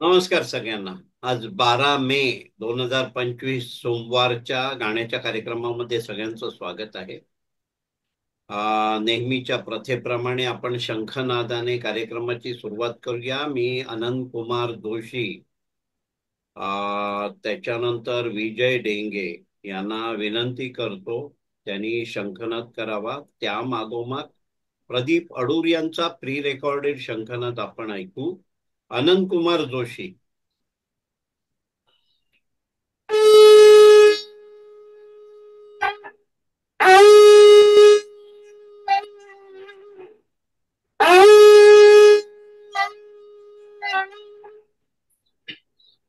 नमस्कार सगळ्यांना. आज 12 मे 2025 सोमवारच्या गाण्याच्या कार्यक्रमामध्ये सगळ्यांचं स्वागत आहे. नेहमीच्या प्रथेप्रमाणे आपण शंखनादाने कार्यक्रमाची सुरुवात करूया. मी अनंत कुमार जोशी, त्याच्यानंतर विजय डेंगे यांना विनंती करतो त्यांनी शंखनाद करावा. त्या मागोमाग प्रदीप अडूर यांचा प्री रेकॉर्डेड शंखनाद आपण ऐकू. अनंत कुमार जोशी.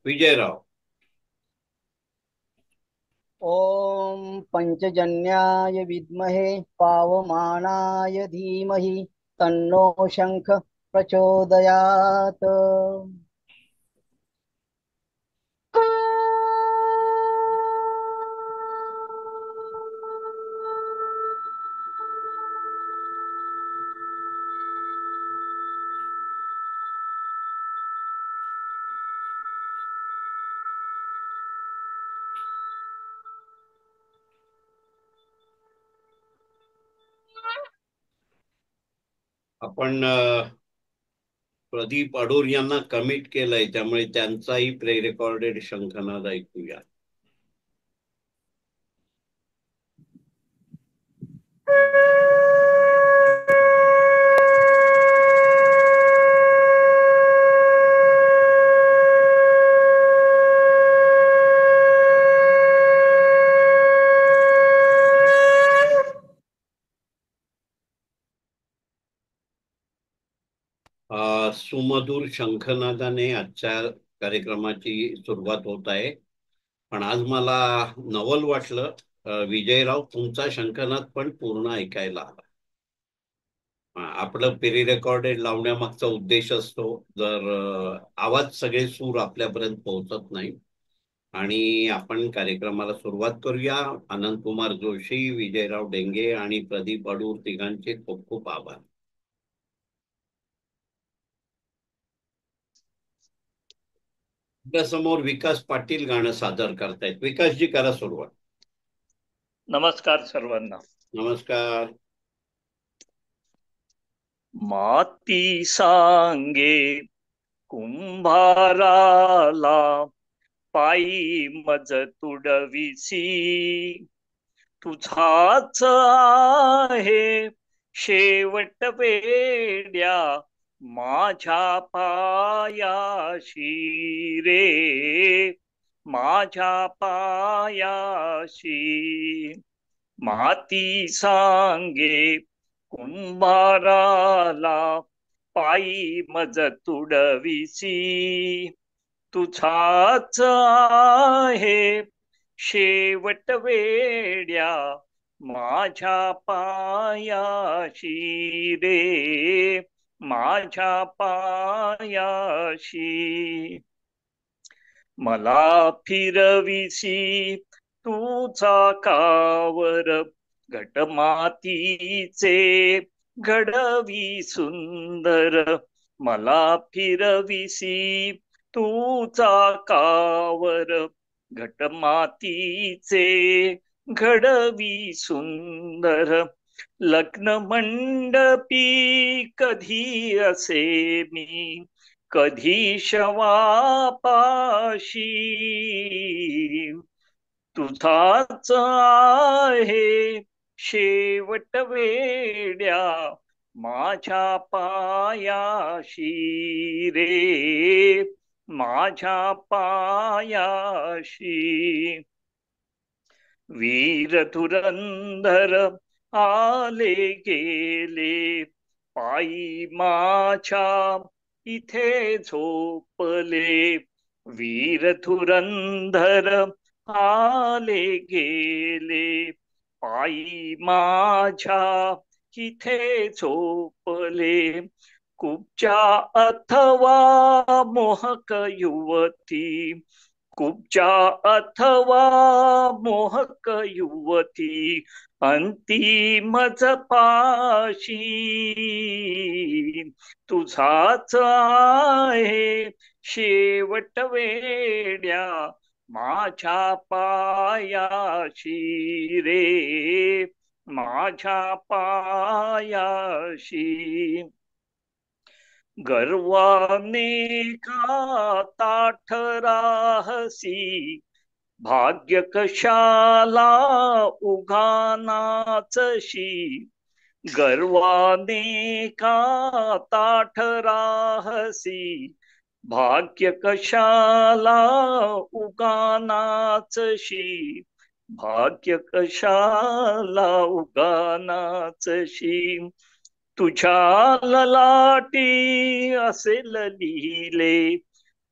विजयराव. ओम पंचजन्याय विद्महे पावमानाय धीमहि तन्नो शंख प्रचोदयात्। आपण प्रदीप अडूर यांना कमिट केलंय, त्यामुळे त्यांचाही प्रे रेकॉर्डेड शंखनाद ऐकूया. सुमधुर शंखनादाने आजच्या कार्यक्रमाची सुरुवात होत आहे. पण आज मला नवल वाटलं, विजयराव तुमचा शंखनाद पण पूर्ण ऐकायला आला. आपलं प्री रेकॉर्डेड लावण्यामागचा उद्देश असतो, जर आवाज सगळे सूर आपल्यापर्यंत पोहोचत नाही. आणि आपण कार्यक्रमाला सुरुवात करूया. अनंत कुमार जोशी, विजयराव डेंगे आणि प्रदीप अडूर तिघांचे खूप खूप आभार. आपल्या समोर विकास पाटील गाणं सादर करतायत. विकासजी, करा सुरुवात. नमस्कार सर्वांना. नमस्कार. माती सांगे कुंभाराला, पायी मज तुडविसी, तुझाच आहे शेवट वेड्या माझ्या पायाशी रे, माझ्या पायाशी. माती सांगे कुंभाराला, पायी मज तुडविसी, तुझाच आहे शेवट वेड्या माझ्या पायाशी रे, माझ्या पायाशी. मला फिरविसी तुझा कावर, घटमातीचे घडवी सुंदर. मला फिरविसी तुझा कावर, घटमातीचे घडवी सुंदर. लग्न मंडपी कधी असे मी, कधी शवापाशी, तुझाच आहे शेवट वेड्या माझ्या पायाशी रे, माझ्या पायाशी. वीर धुरंधर आले गेले, पायी माझ्या इथे झोपले. वीर धुरंधर आले गेले, पायी माझ्या इथे झोपले. कुब्जा अथवा मोहक युवती, कुब्जा अथवा मोहक युवती अंतिमच पाशी तुझाच आहे शेवट वेड्या माझ्या पायाशी रे माझ्या पायाशी. गर्वाने का ताठ राहसी भाग्य कशाला उगानाचशी. गर्वाने का ताठ राहसी भाग्य कशाला उगानाचशी. भाग्य कशाला उगानाचशी. तुझ्या ललाटी असेल लिहिले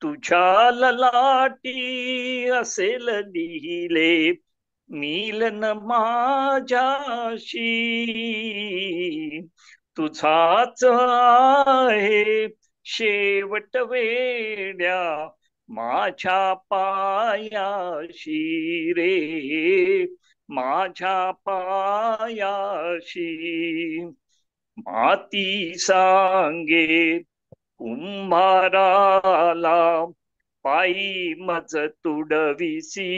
तुझ्या ललाटी असेल लिहिले मिलन माझ्याशी. तुझाच आहे शेवट वेड्या माझ्या पायाशी रे माझ्या पायाशी. माती सांगे कुंभाराला पायी मज तुडविसी.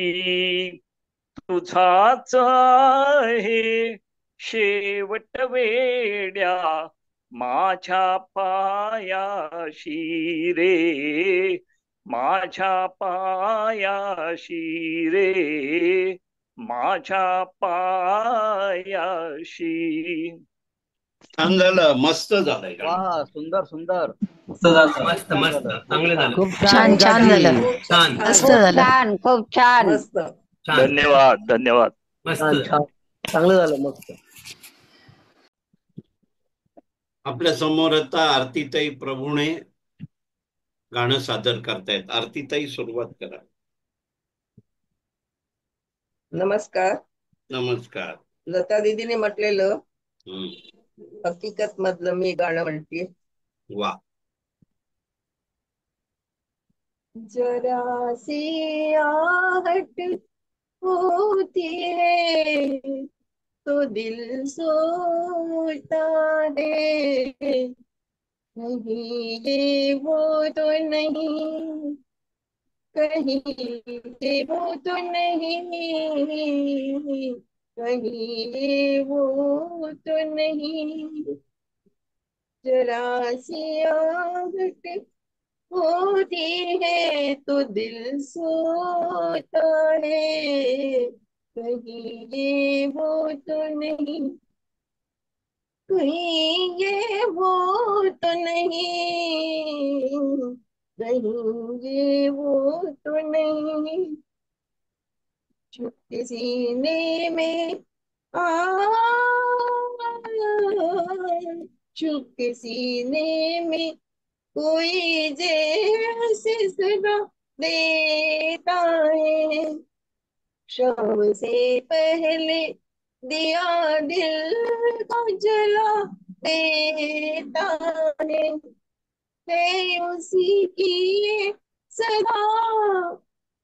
तुझाच आहे शेवट वेड्या माझ्या पायाशी रे माझ्या पायाशी रे माझ्या पायाशी. छान झालं, मस्त झालंय गाणं. वा, सुंदर सुंदर. मस्त मस्त चांगलं झालं. खूप छान छान झालं. छान मस्त खूप झालं. छान, खूप छान. मस्त. छान धन्यवाद धन्यवाद. मस्त चांगलं झालं. मस्त. आपल्या समोर आता आरतीताई प्रभुणे गाणं सादर करतायत. आरतीताई, सुरुवात करा. नमस्कार. नमस्कार. लता दीदीने म्हटलेलं हम्म. हकीकत मधलं मी गाणं म्हणते. वा. जरा सी आहट होती है तो दिल सोचता है कहीं ये वो तो नहीं कहीं ये वो तो नहीं कहीं ये वो तो नहीं. जरा सी आहट होती है तो दिल सोता है कहीं ये वो तो नहीं कहीं ये वो तो नहीं कहीं ये वो तो नहीं. छुपके सीने में आ छुपके सीने में कोई जैसे सदा देता है शाम से पहले दिया दिल को जला देता है उसी की ये सदा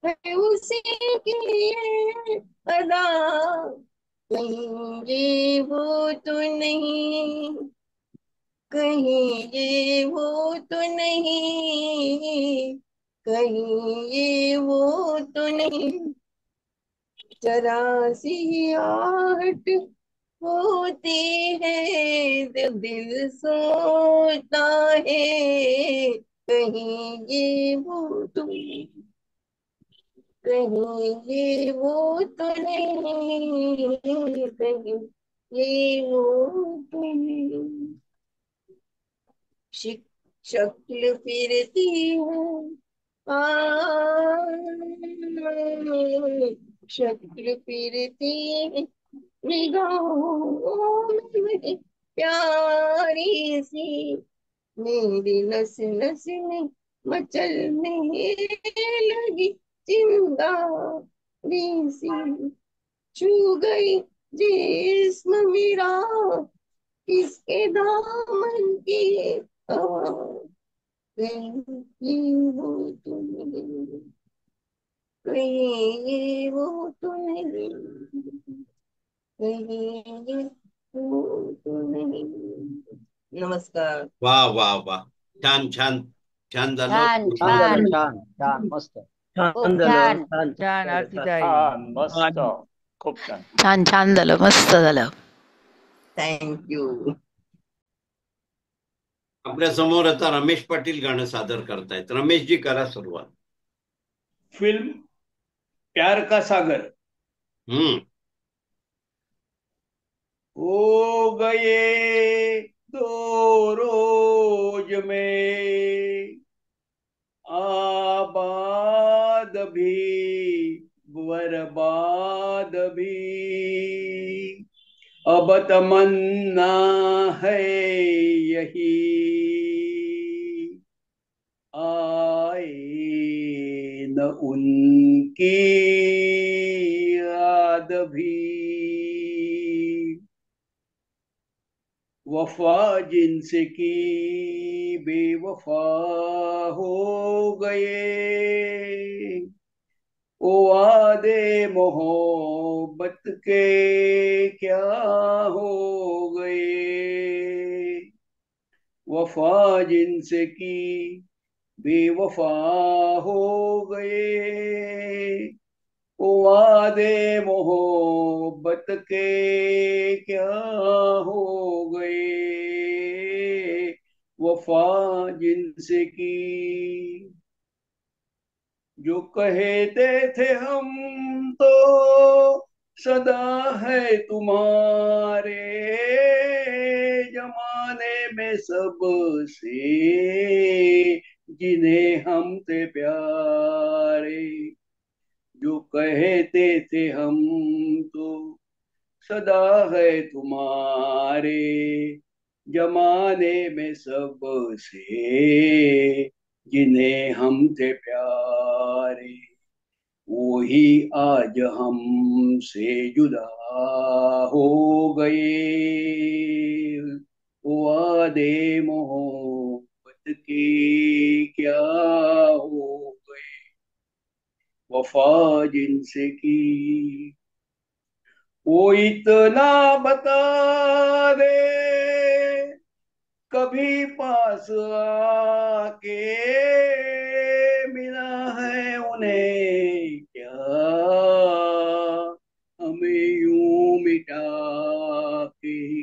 है उसी की ये अदा कहीं ये वो तो नहीं कहीं ये वो तो नहीं कहीं ये वो तो नहीं. जरा सी आहट होती है दिल सोचता है कहीं ये वो तो कहीं ये वो तो नहीं कहीं ये वो तो नहीं. शक्ल फिरती हूँ शक्ल फिरती निगाहों में मेरी प्यारी सी मेरी नस नस में मचलने लगी चिंगारी सी. छू गई जिस्म मेरा किसके दामन की हवा कहीं वो तो नहीं कहीं वो तो नहीं, कहीं वो तो नहीं। नमस्कार. वा वा वा. छान छान. छान झालं. छान छान झालं, छान छान छान मस्त. छान खूप झालं. छान. छान छान झालं, छान. आरतीताई. छान मस्त खूप छान. छान छान झालं, मस्त झालं. थँक्यू. आपल्या समोर आता रमेश पाटील गाणं सादर करतायत. रमेशजी करा सुरुवात. फिल्म प्यार का सागर. हम्म. हो गए दो रोज में आबाद भी बर्बाद भी, अब तमन्ना है यही आए न उनकी याद भी, वफा जिनसे की बेवफा हो गए, ओ वादे मोहब्बत के क्या हो गए, वफा जिनसे की बेवफा हो गए, ओ वादे मोहब्बत के क्या हो गए, वफा जिनसे की, जो कहते थे हम तो सदा है तुम्हारे, जमाने में सबसे जिन्हें हम थे प्यारे, जो कहते थे हम तो सदा है तुम्हारे, जमाने में सबसे जिन्हें हम थे प्यारे, वही आज हमसे जुदा हो गए, वादे मोहब्बत के क्या हो गए, वफा जिनसे की, वो इतना बता दे कभी पास आके, मिला है उन्हें क्या हमें यूं मिटा के,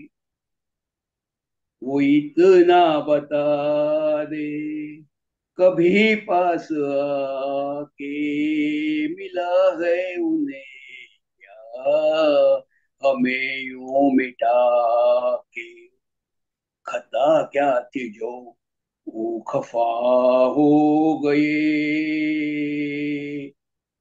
वो इतना बता दे कभी पास आके, मिला है उन्हें क्या हमें यूं मिटा के, खता क्या थी जो वो खफा हो गए,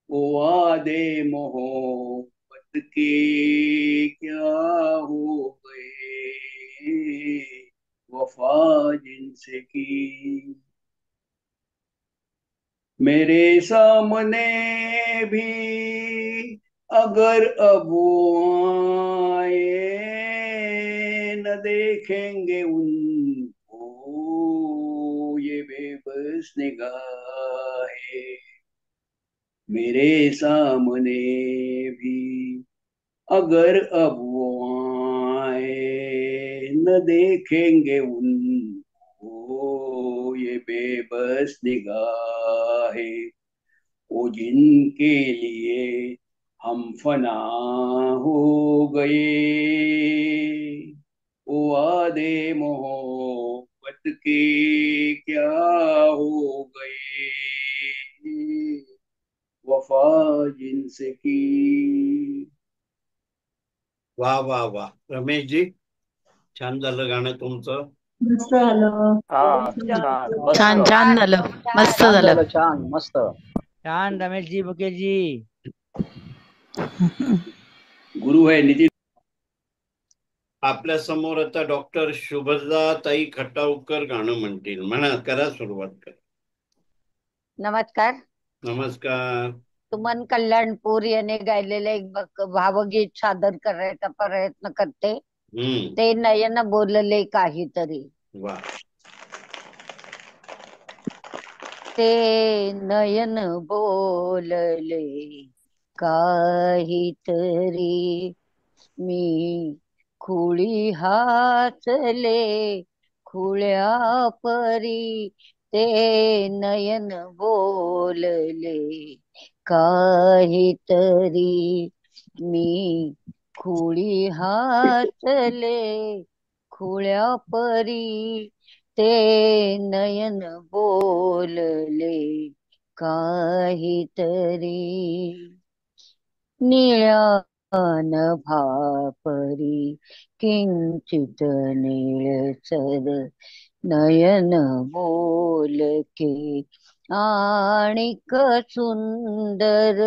वो वादे मोहब्बत के क्या हो गए, वफा जिनसे की, मेरे सामने भी अगर अब वो आए, न देखेंगे उनको ये बेबस निगाहें, मेरे सामने भी अगर अब वो आए, न देखेंगे उनको ये बेबस निगाहें, वो जिनके लिए हम फना हो गए, वो वादे मोहब्बत के क्या हो गए, वफा जिनसे की. वा वा वा. रमेशजी, छान झालं गाणं तुमचं. मस्त झालं. छान मस्त. छान छान झालं, मस्त छान झालं. झालं, छान मस्त. छान रमेशजी मुकेशजी. गुरु है नितीन. आपल्या समोर आता डॉक्टर शुभदाताई खटावकर गाणं म्हणतील. म्हणा, करा सुरुवात. करा. नमस्कार. नमस्कार. सुमन कल्याणपूर याने गायलेलं एक भावगीत सादर करायचा प्रयत्न करते. ते नयन बोलले काहीतरी. वा. ते नयन बोलले काहीतरी, मी खुळी हाचले खुळ्या परी. ते नयन बोलले काहीतरी, मी खुळी हाचले खुळ्या परी. ते नयन बोलले काहीतरी, निळ्या नभापरी किंचित निळसर नयन बोलके आणिक सुंदर.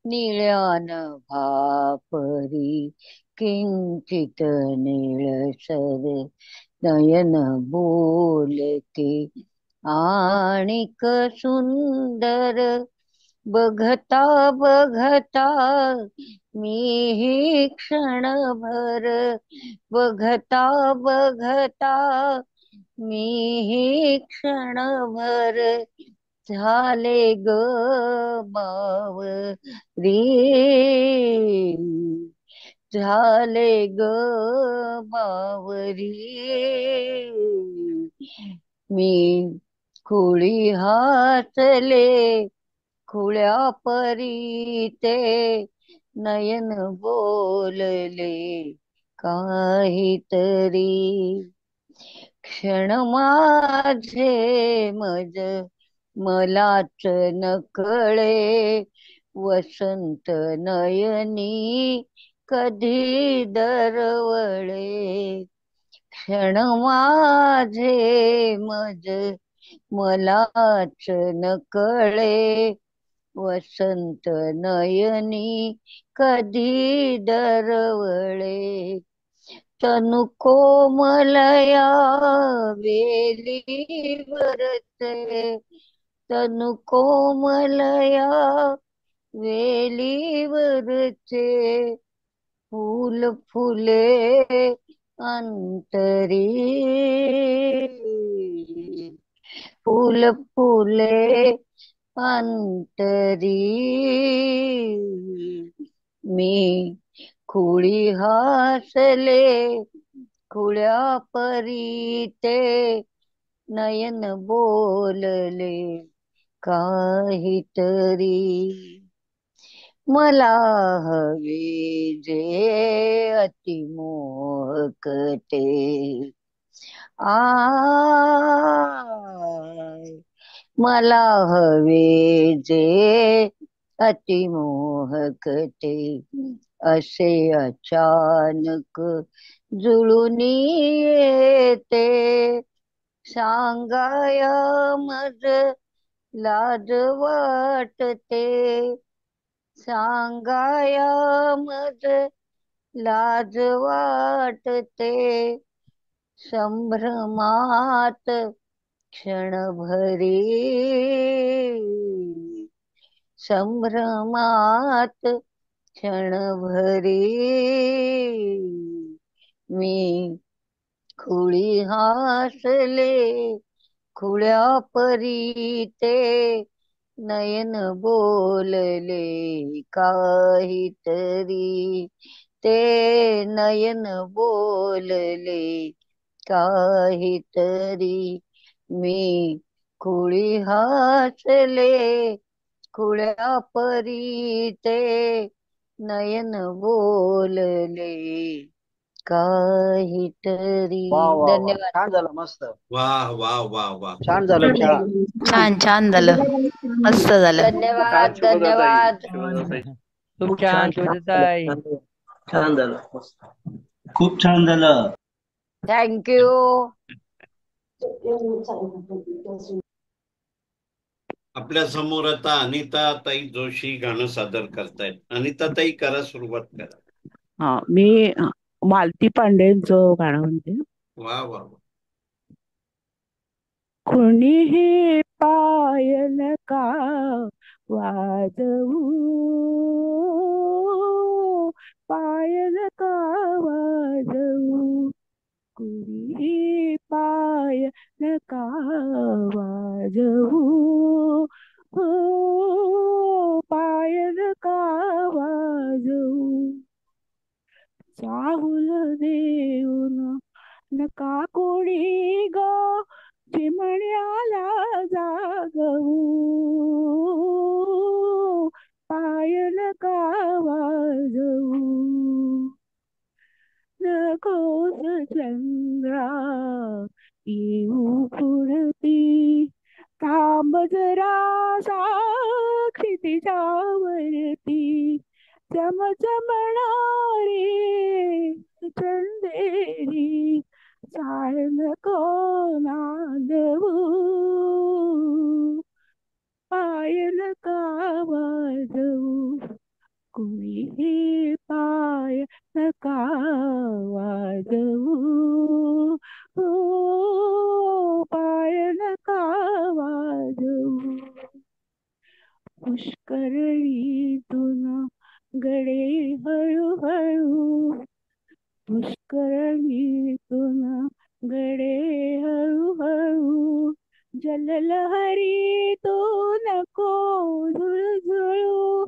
निळ्या नभापरी किंचित निळसर नयन बोलके आणिक सुंदर. बघता बघता मी क्षणभर, बघता बघता मी क्षणभर झाले ग बावरी, झाले ग बावरी. मी खुळी हाचले खुळ्या परी. ते नयन बोलले काहीतरी, क्षण माझे मज मलाच नकळे. वसंत नयनी कधी दरवळे. क्षण माझे मज मलाच नकळे. वसंत नयनी कधी दरवळे. तनु कोमलया वेली वरचे, तनु कोमलया वेली वरचे. फूल फुले अंतरी, फूल फुले अंतरी. मी खुळी हासले खुळ्या परी. ते नयन बोलले काहीतरी, मला हवे जे अतिमोहक ते. मला हवे जे अतिमोहक ते. असे अचानक जुळून येते. सांगाया मज लाज वाटते. सांगाया मज लाज वाटते. संभ्रमात क्षणभरी, संभ्रमात क्षणभरी. मी खुळी हासले खुळ्या परी. ते नयन बोलले काहीतरी. ते नयन बोलले काहीतरी. मी खुळी हासले खुळ्या परी. ते नयन बोलले काहीतरी. वा वा वा, धन्यवाद. छान झालं, मस्त वाह वाह वाह वाह. छान झालं, छान. छान छान झालं, मस्त झालं. धन्यवाद छान शुभदाताई, धन्यवाद. शुभदाताई. खूप छान शोधताय. छान झालं, मस्त, खूप छान झालं. थँक्यू. आपल्या समोर आता अनिता ताई जोशी गाणं सादर करतायत. अनिता ताई, करा, सुरुवात करा. हा, मी मालती पांडेंचं गाणं म्हणते. वा वा. कुणीही पायल का वाजवू, पायल का वाजवू, कुणीही पायल का वाजवू, देऊन नका कोणी ग चिमण्याला जागवू पाय नका वाजवू नकोस चंद्रा येऊ पुढती थांब जरा साक्षी तिच्यावरती चमचमणारी चंदेरी चाळ नको नांदवू पाय नका वाजवू कुणी हे पाय नका वाजवू पाय नका वाजवू पुष्करणीतून गडे हळूहळू पुष्करणीतून गडे हळूहळू जललहरी तो नको झुळझुळू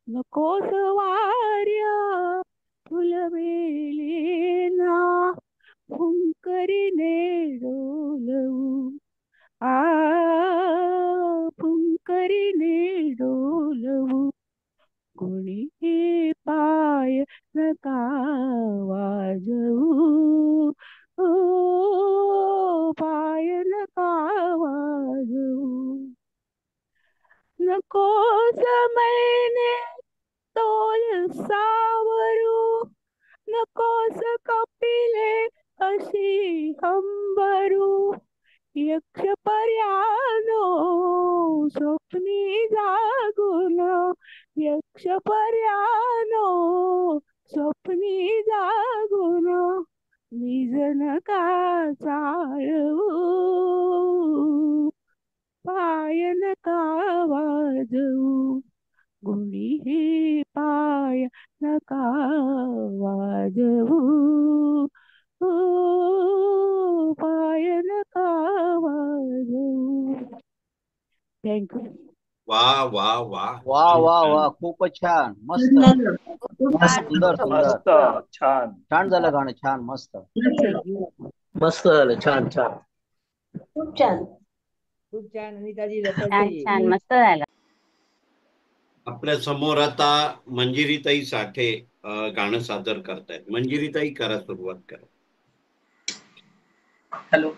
नकोस वाऱ्या फुलवेलीना फुंकरीने डोलवू फुंकरीने डोलवू कोणी हे पाय नका वाजवू पाय नका वाजवू नकोस मैने तोल सावरू नकोस कपिले अशी हंबरू यक्ष पर्यानो स्वप्नी जागून यक्ष पर्यानो स्वप्नी जागून निज नका चाळवू पाय नका वाजवू गुणी हे पाय नका वाजवू पाय नका वाजवू थँक्यू वा वा वा वा वा वा खूपच छान मस्त सुंदर सुंदर मस्त छान छान झालं गाणं छान मस्त मस्त झालं छान छान खूप छान खूप छान अनिताजी छान लताजी छान मस्त झालं. आपल्या समोर आता मंजिरीताई साठे गाणं सादर करतायत. मंजिरीताई करा सुरुवात करा. हॅलो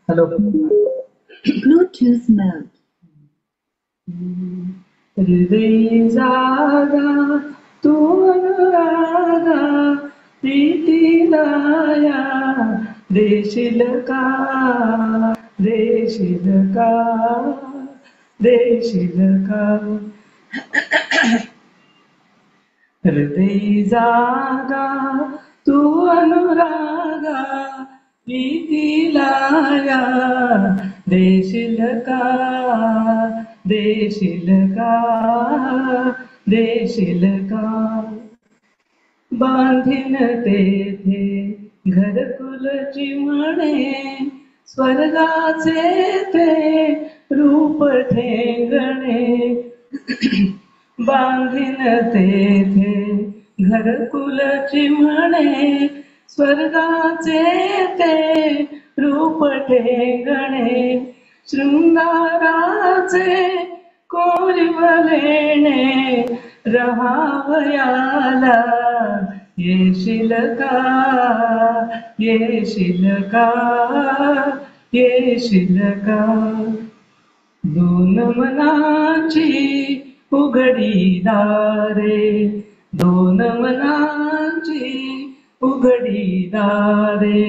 हॅलो ब्लूटूथ मोड हृदय जागा तू अनुरागा प्रीतीला या देशील का देशील का देशील का हृदय जागा तू अनुरागा प्रीतीला या देशील का देशील का देशील का बांधीन तेथे घरकुलची म्हणे स्वर्गाचे ते रूप ठेंगणे बांधीन तेथे घरकुलची म्हणे स्वर्गाचे ते रूप ठेंगणे शृंगाराचे कोरिवलेणे रहावयाला येशील का येशील का येशील का दोन मनाची उघडी दारे दोन मनाची उघडी दारे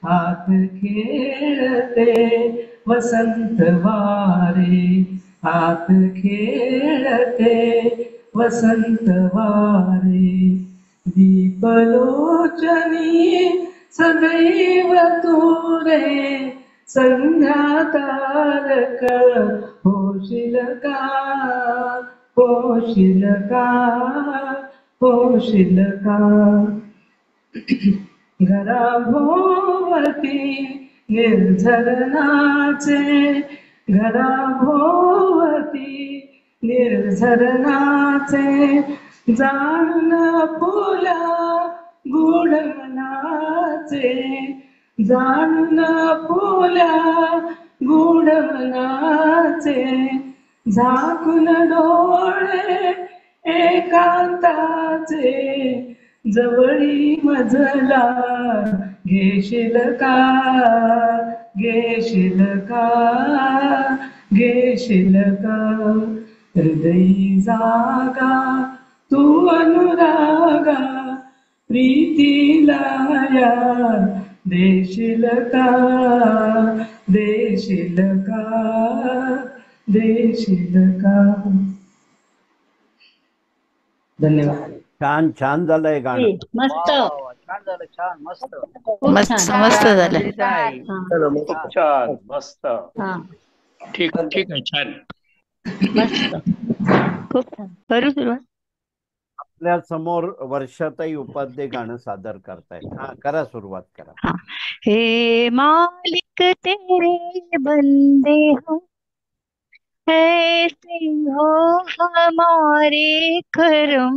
आत खेळते वसंत वारे आत खेळते वसंत वारे दीपलोचनी सदैव तू रे संध्या तारक होशील का होशील का होशील का घराभोवती निर्झरणाचे घराभोवती निर्झरणाचे जाणून फुला गुढवनाचे जाणून फुल्या गुढवनाचे झाकून डोळे एकांताचे जवळी मजला घेशील का घेशील का घेशील का हृदयी जागा तू अनुरागा प्रीतीला या देशील का देशील का देशील का. धन्यवाद. छान छान झालंय गाणं. मस्त. छान झालं, छान, मस्त. मस्त मस्त झालं. खूप छान मस्त. ठीक ठीक आहे, छान. मस्त खूप छान. करू सुरुवात. आपल्या समोर वर्षाताई उपाध्ये गाणं सादर करतायत. हा, करा, सुरुवात करा. हे मालिक तेरे बंदे हो, ऐसे हो हमारे करम,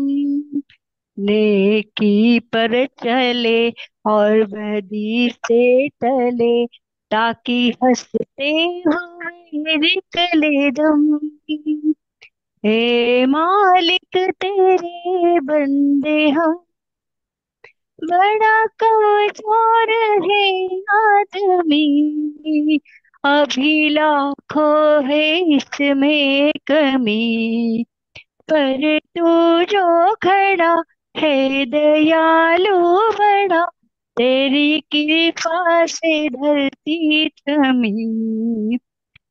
नेकी पर चले और बदी से टले, ताकि हंसते हुए निकले दम. हे मालिक तेरे बंदे हम, बड़ा कमजोर है आदमी, अभी लाखों है इसमें कमी, पर तू जो खड़ा है दयालु बड़ा, तेरी कृपा से धरती थमी.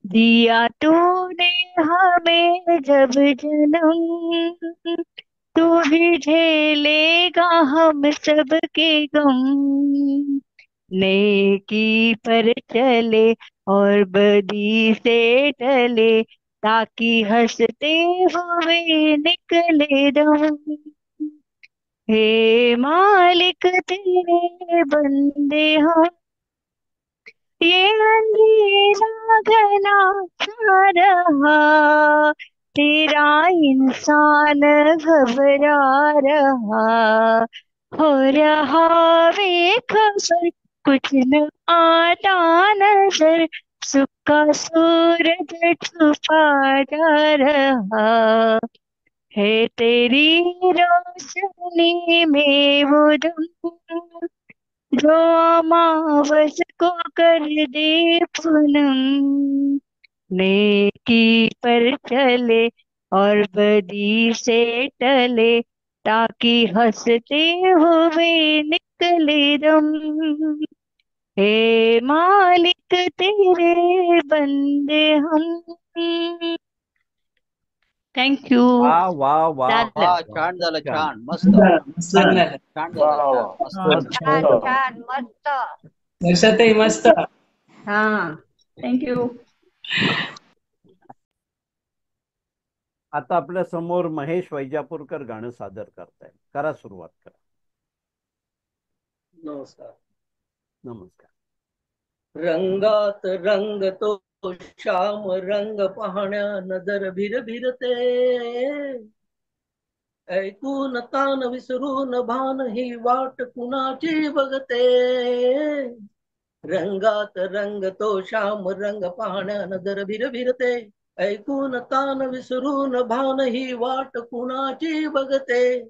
दिया तूने हमें जब जन्म, तू भी झेलेगा हम सबके गम. नेकी पर चले और बदी से टले, ताकि हंसते हुए निकले दम. हे मालिक तेरे बंदे हम, ये अंधेरा घना सा रहा, तेरा इंसान घबरा रहा, हो रहा बेखबर कुछ न आता नजर, सुख का सूरज छुपा जा रहा है, तेरी रोशनी में वो दम, जो अमावस को कर दे पूनम. नेकी पर चले और बदी से टले, ताकि हंसते हुए निकले दम. हे मालिक तेरे बंदे हम. थँक्यू. वा वा वा वा, छान झालं, छान, मस्त. मस्त झालं. छान झालं, वा वा. छान, मस्त. छान छान मस्त. वर्षाताई मस्त. हा थँक्यू. आता आपल्या समोर महेश वैजापूरकर गाणं सादर करतायत. करा, सुरुवात करा. नमस्कार. नमस्कार. रंगात रंग तो श्याम रंग पाहण्या नजर भिरभिरते, ऐकून तान विसरून भान ही वाट कुणाची बघते. रंगात रंग तो श्याम रंग पाहण्या नजर भिरभिरते, ऐकून तान विसरून भान ही वाट कुणाची बघते.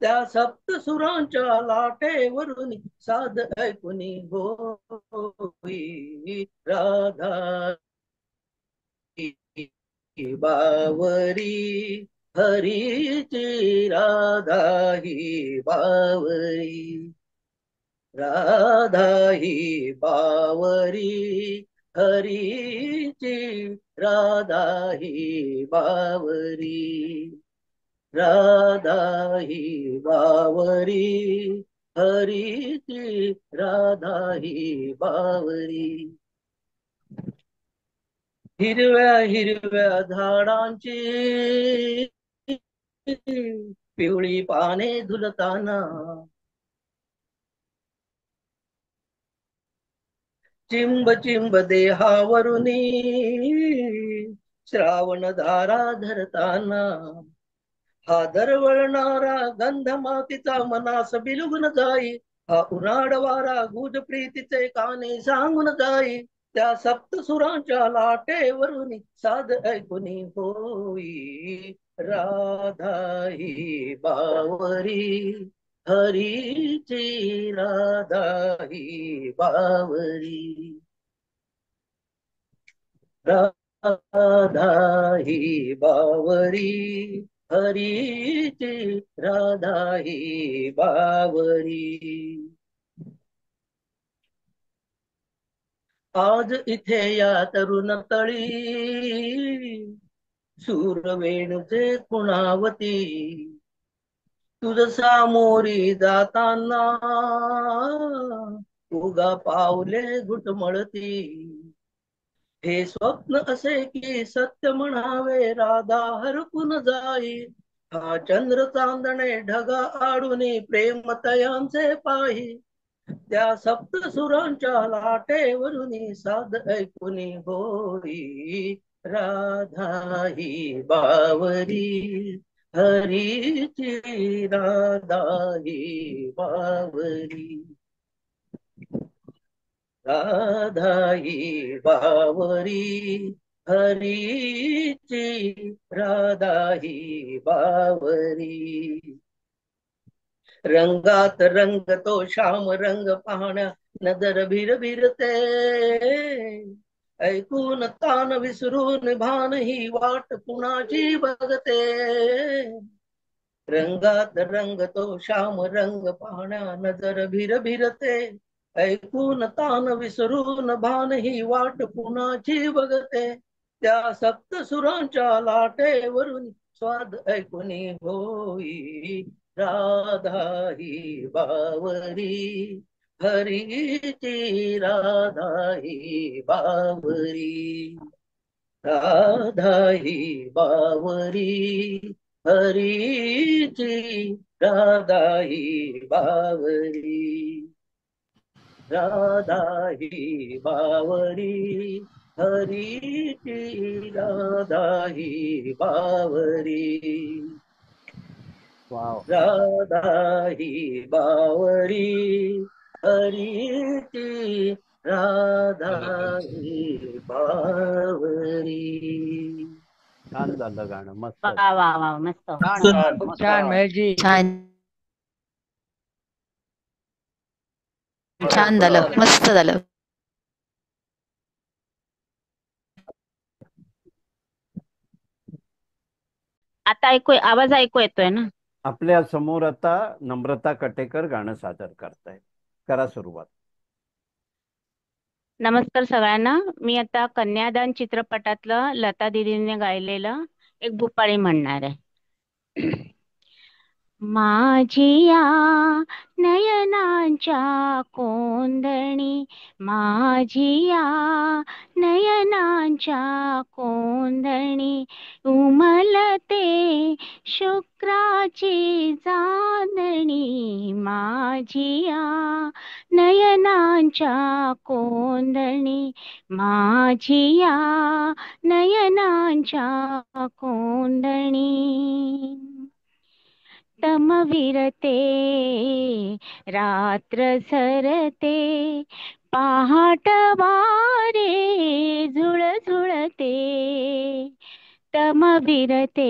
त्या सप्तसुरांच्या लाटेवरून साध ऐकुनी होई राधा बावरी, हरीची राधा ही बावरी, राधा ही बावरी, हरीची राधा ही बावरी, राधा ही बावरी, हरीची राधा ही बावरी. हिरव्या हिरव्या झाडांची पिवळी पाने धुलताना, चिंब चिंब देहावरुनी श्रावण धारा धरताना, हा दरवळणारा गंध मातीचा मनास बिलगुन जाई, हा उन्हाळ वारा गुज प्रीतीचे काने सांगून जाई, त्या सप्तसुरांच्या लाटेवरून साध ऐकुनी होई, राधा ही बावरी हरीची, राधा ही बावरी, राधा ही बावरी हरीची, राधा ही बावरी. आज इथे या तरुण तळी सूरवेणूचे खुणावती, तुझ सामोरी जाताना उगा पावले घुटमळती, हे स्वप्न असे की सत्य म्हणावे, राधा हरपून जाई, हा चंद्र चांदणे ढगा आडूनी प्रेम तयांचे पाही, त्या सप्तसुरांच्या लाटेवरून साध ऐकुनी होई, राधा ही बावरी हरीची, राधा ही बावरी, राधा ही बावरी हरीची, राधा ही बावरी. रंगात रंग तो श्याम रंग पाहण्या नजर भिरभिरते, ऐकून तान विसरून भान ही वाट कुणाची बघते, रंगात रंग तो श्याम रंग पाहण्या नजर भिरभिरते, ऐकून तान विसरून भान ही वाट कुणाची बघते, त्या सप्तसुरांच्या लाटेवरून स्वाद ऐकुनी होई, राधा ही बावरी हरीची, राधा ही बावरी, राधा ही बावरी हरीची, राधा ही बावरी, राधा ही बावरी हरीची, राधा ही बावरी, राधा ही बावरी हरीची, राधा ही बावरी. छान झालं गाणं, मस्त वा वा वा, मस्त. खूप छान महेशजी. छान झालं, मस्त झालं. आता आवाज ऐकू येतोय ना? आपल्या समोर आता नम्रता कटेकर गाणं सादर करतायत. करा सुरुवात. नमस्कार सगळ्यांना. मी आता कन्यादान चित्रपटातलं लता दीदीने गायलेलं एक भूपाळी म्हणणार आहे. माझिया नयनांच्या कोंदणी, माझिया नयनांच्या कोंदणी, उमलते शुक्राची चांदणी, माझिया नयनांच्या कोंदणी, माझिया नयनांच्या कोंदणी. तमविरते रात्र सरते, पहाट वारे झुळझुळते, तमविरते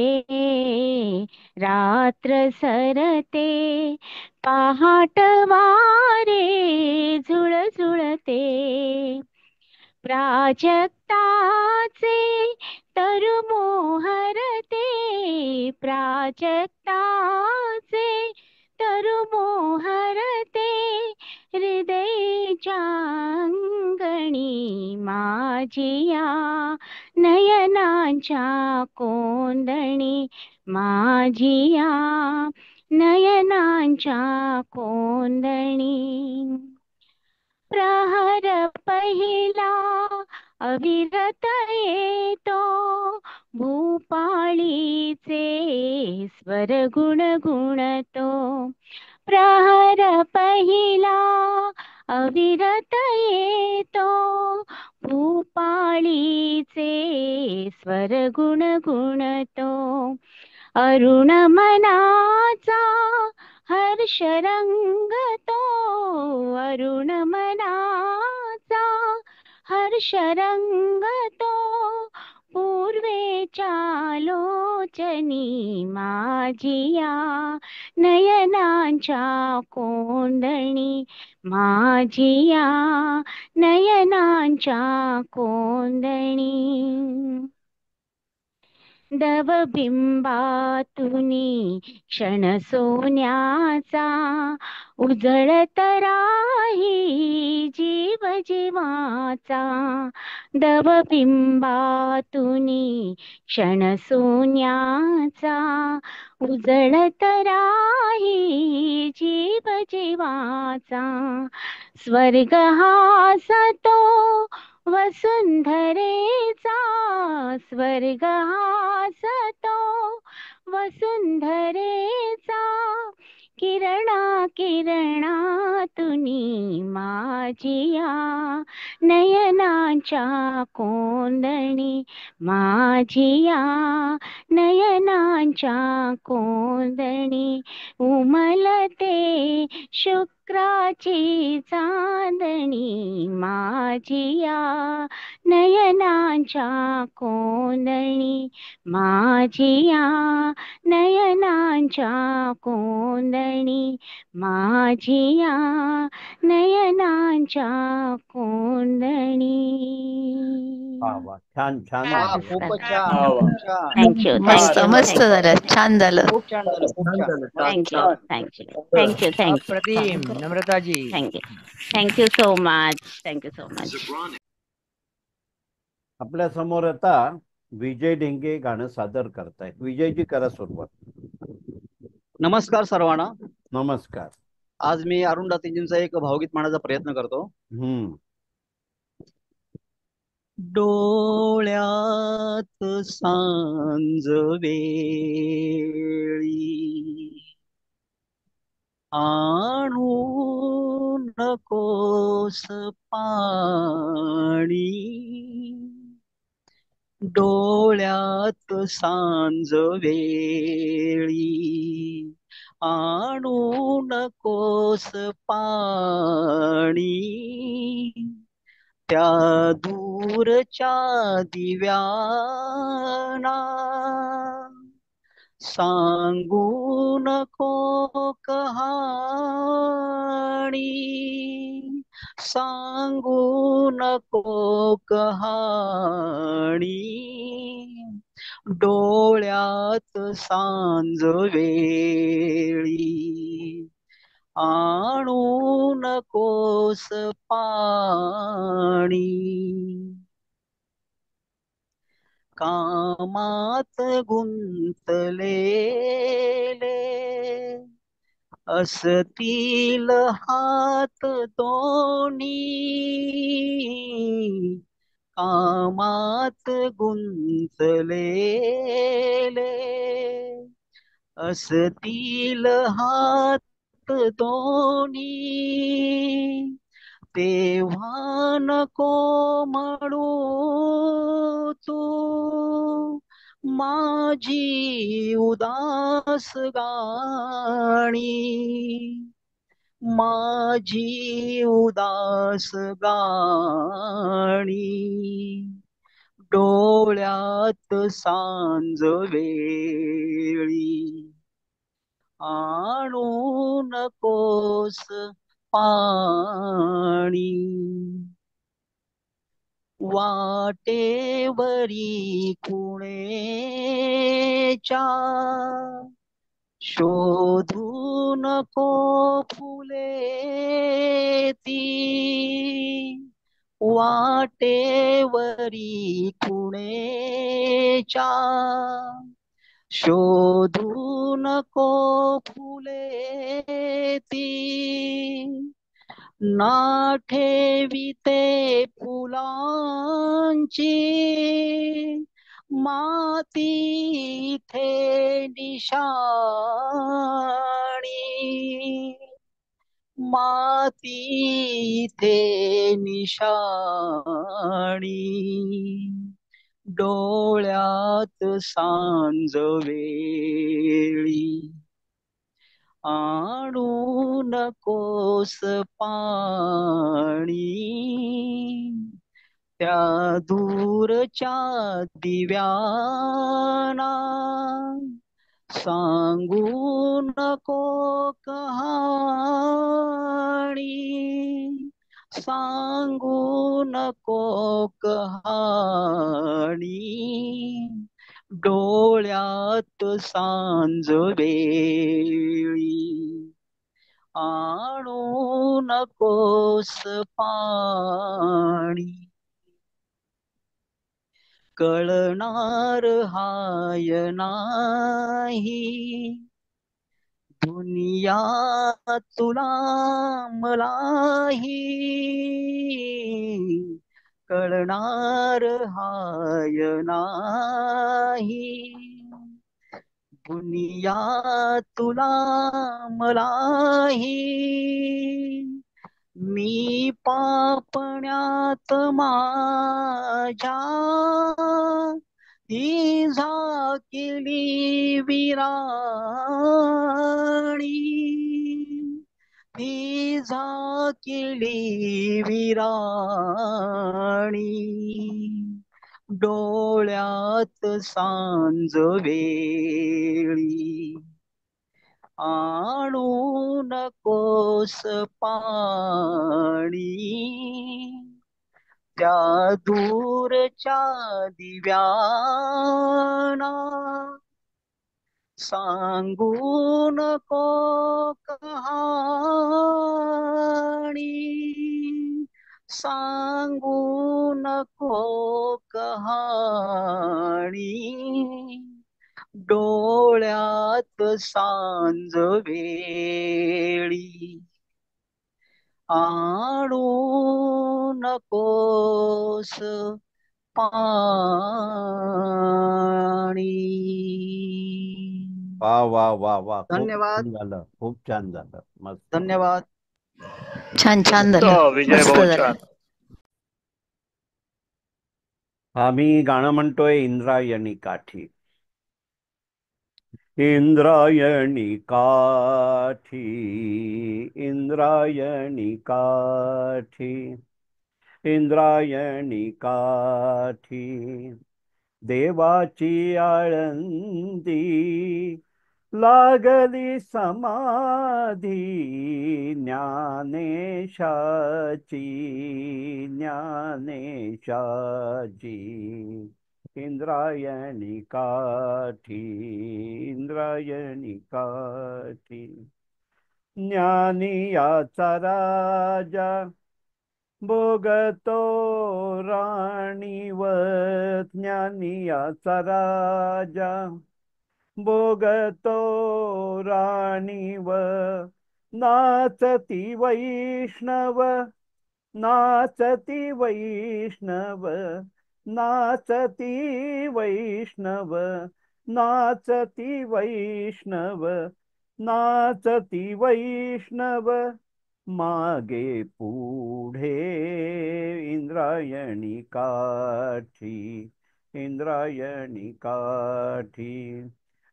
रात्र सरते, पहाट वारे झुळझुळते, प्राजक्ताचे तरुमोहरते, प्राजक्ताचे तरुमोहरते, हृदयच्या अंगणी, माझिया नयनांच्या कोंदणी, माझिया नयनांच्या कोंदणी. प्रहर पहिला अविरत येतो, भूपाळीचे स्वर गुणगुणतो, प्रहर पहिला अविरत येतो, भूपाळीचे स्वर गुणगुणतो, अरुण मनाचा हर्ष रंगतो, अरुण मनाचा हर्ष रंगतो, पूर्वेच्या लोचनी माझिया, नयनांच्या कोंदणी माझिया, नयनांच्या कोंदणी. दवबिंबातुनी क्षण सोन्याचा, उजळत राही जीव जीवाचा. दवबिंबातुनी क्षण सोन्याचा, उजळत राही जीव जीवाचा. स्वर्ग हासतो वसुंधरेचा, स्वर्ग हासतो वसुंधरेचा, किरणा किरणातुनी माझिया, नयनांच्या कोंदणी माझिया, नयनांच्या कोंदणी. उमलते शुक्राची चांदणी माझिया, नयनांच्या कोंदणी माझिया, नयनांच्या कोंदणी माझिया, नयनांच्या कोंदणी. छान छान. खूपच छान. थँक्यू. मस्त मस्त झालं, छान झालं. खूप छान झालं, खूप छान. थँक्यू थँक्यू थँक्यू थँक्यू अप्रतिम नम्रताजी. Thank you thank you so much. Thank you so much. आपल्या समोर आता विजय ढेंगे गाणं सादर करतायत. विजयजी करा सुरुवात. नमस्कार सर्वांना. नमस्कार. आज मी अरुण दातीजींचा एक भावगीत म्हणण्याचा प्रयत्न करतो. डोळ्यात सांज वेळी आणू नकोस पाणी, डोळ्यात सांज वेळी आणू नकोस पाणी, त्या दूरच्या दिव्याना सांगू नको कहाणी, सांगू नको कहाणी, डोळ्यात सांज वेळी आणू नकोस पाणी. कामात गुंतलेले असतील हात दोन्ही, कामात गुंतलेले असतील हात दोन्ही, तेव्हा नको म्हणू तू माझी उदास गाणी, माझी उदास गाणी, डोळ्यात सांज वेळी आणू नकोस पाणी. वाटेवरी कुणेच्या शोधू नको फुले ती, वाटेवरी कुणेच्या शोधू नको फुले ती, ना ठेविते फुलांची मातीथे निशाणी, मातीथे निशाणी, डोळ्यात सांज वेळी आणू नकोस पाणी त्या दूरच्या दिव्याना सांगू नको कहाणी सांगू नको कहाणी डोळ्यात सांज वेळी आणू नकोस पाणी कळणार हाय नाही दुनिया तुला मलाही कळणार हाय नाही दुनिया तुला मलाही मी पापण्यात माझ्या ही झाकेली विराणी ही झाकेली विराणी डोळ्यात सांज वेळी आणू नकोस पाणी त्या दूरच्या दिव्याना सांगू नको कहाणी सांगू नको कहाणी डोळ्यात सांज वेळी आणू नकोस पाणी वा वा वा वा खूप धन्यवाद छान झालं, खूप छान झालं, मस्त. धन्यवाद. छान छान मस्त झालं विजय मस्त भाऊ झालं छान. आम्ही गाणं म्हणतोय इंद्रायणी काठी. इंद्रायणी काठी इंद्रायणी काठी इंद्रायणी काठी देवाची आळंदी लागली समाधी ज्ञानेशाची ज्ञानेशाची इंद्रायणी काठी इंद्रायणी काठी ज्ञानी याचा राजा भोगतो राणीवर ज्ञानी याचा राजा भोगतो राणीवर नाचती वैष्णव नाचती वैष्णव नाचती वैष्णव नाचती वैष्णव नाचती वैष्णव मागे पुढे इंद्रायणी काठी इंद्रायणी काठी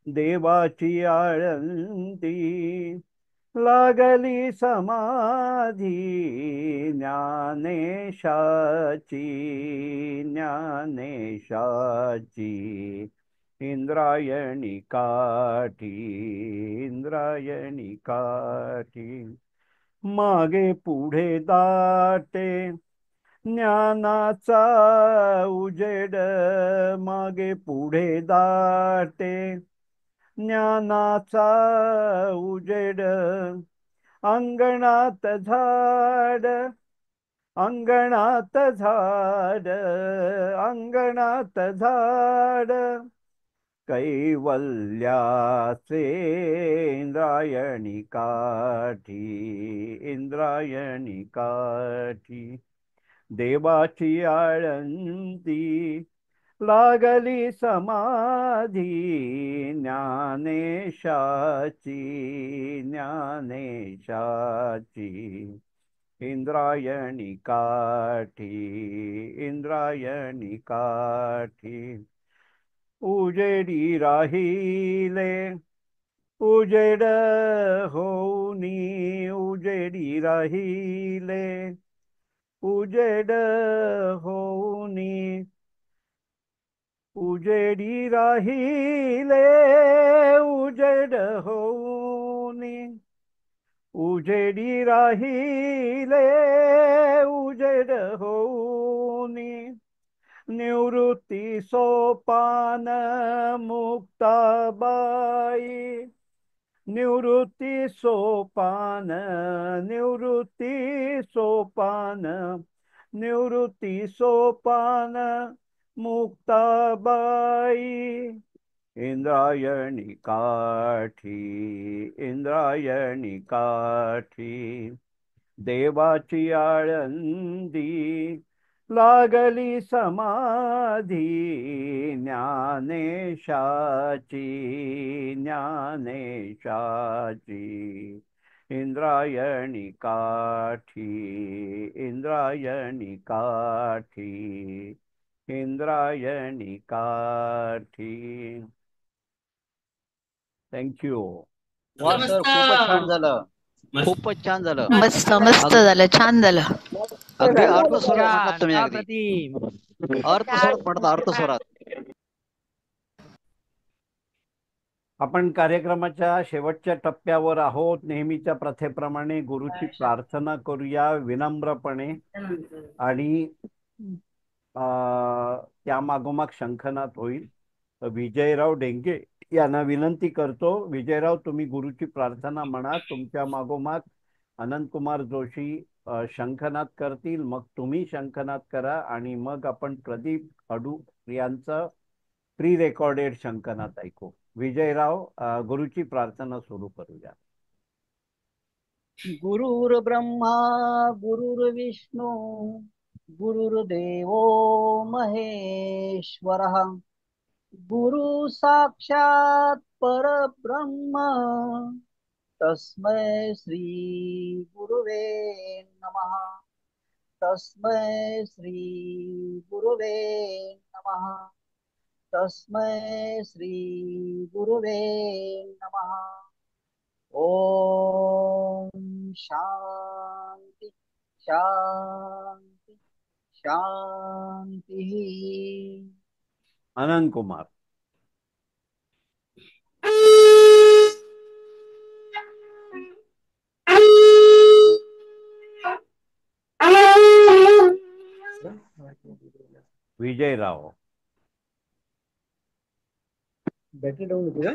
देवाची आळंदी लागली समाधी ज्ञानेशाची ज्ञानेशाची इंद्रायणी काठी इंद्रायणी काठी मागे पुढे दाटे ज्ञानाचा उजेड मागे पुढे दाटे ज्ञानाचा उजेड अंगणात झाड अंगणात झाड अंगणात झाड कैवल्याचे इंद्रायणी काठी इंद्रायणी काठी देवाची आळंदी लागली समाधी ज्ञानेशाची ज्ञानेशाची इंद्रायणी काठी इंद्रायणी काठी उजेडी राहिले उजेड होऊनी उजेडी राहिले उजेड होऊनी उजेडी राहिले उजेड होऊनी उजेडी राहिले उजेड होऊनी निवृत्ती सोपान मुक्ताबाई निवृत्ती सोपान निवृत्ती सोपान निवृत्ती सोपान मुक्ताबाई इंद्रायणी काठी इंद्रायणी काठी देवाची आळंदी लागली समाधी ज्ञानेशाची ज्ञानेशाची इंद्रायणी काठी इंद्रायणी काठी इंद्रायणी काठी. थँक्यू. वा सर, खूपच छान झालं, खूपच छान झालं, मस्त मस्त झालं, छान झालं. अगदी अर्थस्वरात म्हणतात तुम्ही, अगदी अर्थस्वरात म्हणतात, अर्थस्वरात. आपण कार्यक्रमाच्या शेवटच्या टप्प्यावर आहोत. नेहमीच्या प्रथेप्रमाणे गुरुची प्रार्थना करूया विनम्रपणे आणि त्या मागोमाग शंखनाद होईल. विजयराव डेंगे यांना विनंती करतो. विजयराव, तुम्ही गुरुची प्रार्थना म्हणा. तुमच्या मागोमाग अनंतकुमार जोशी शंखनाद करतील, मग तुम्ही शंखनाद करा आणि मग आपण प्रदीप अडू यांचं प्री रेकॉर्डेड शंखनाद ऐकू. विजयराव, गुरुची प्रार्थना सुरू करूया. गुरुर् ब्रह्मा गुरुर्विष्णू गुरुर्देवो महेश्वरः गुरु साक्षात परब्रह्म तस्मै श्री गुरुवे नमः तस्मै श्री गुरुवे नमः तस्मै श्री गुरुवे नमः. ओम शांती शांती शांती. अनंत कुमार. विजयराव. बॅटरी डाऊन होती का?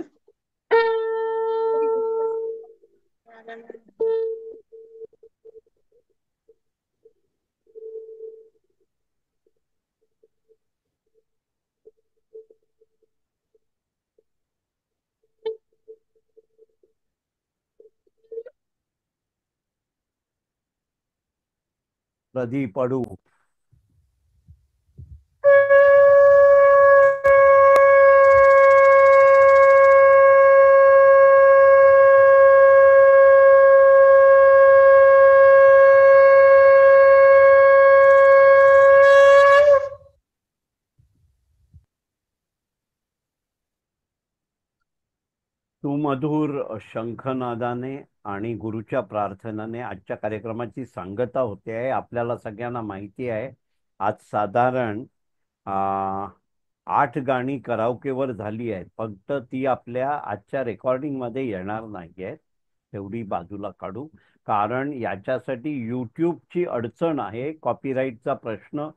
प्रदीप अडू. सुमधुर शंखनादाने आणि गुरुच्या प्रार्थनाने आजच्या कार्यक्रमाची सांगता होते आहे. आपल्याला सगळ्यांना माहिती आहे आज साधारण 8 गाणी कराओकेवर झाली आहेत, फक्त ती आपल्या आजच्या रेकॉर्डिंगमध्ये येणार नाही आहेत. तेवढी बाजूला काढू, कारण याच्यासाठी यूट्यूबची अडचण आहे. कॉपीराईटचा प्रश्न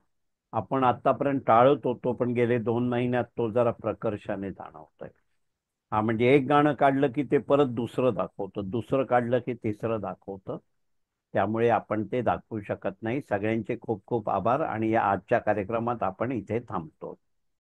आपण आतापर्यंत टाळत होतो, पण गेले 2 महिन्यात तो जरा प्रकर्षाने जाणवतोय. म्हणजे एक गाणं काढलं की ते परत दुसरं दाखवतं, दुसरं काढलं की तिसरं दाखवतं. त्यामुळे आपण ते दाखवू शकत नाही. सगळ्यांचे खूप खूप आभार आणि या आजच्या कार्यक्रमात आपण इथे थांबतो.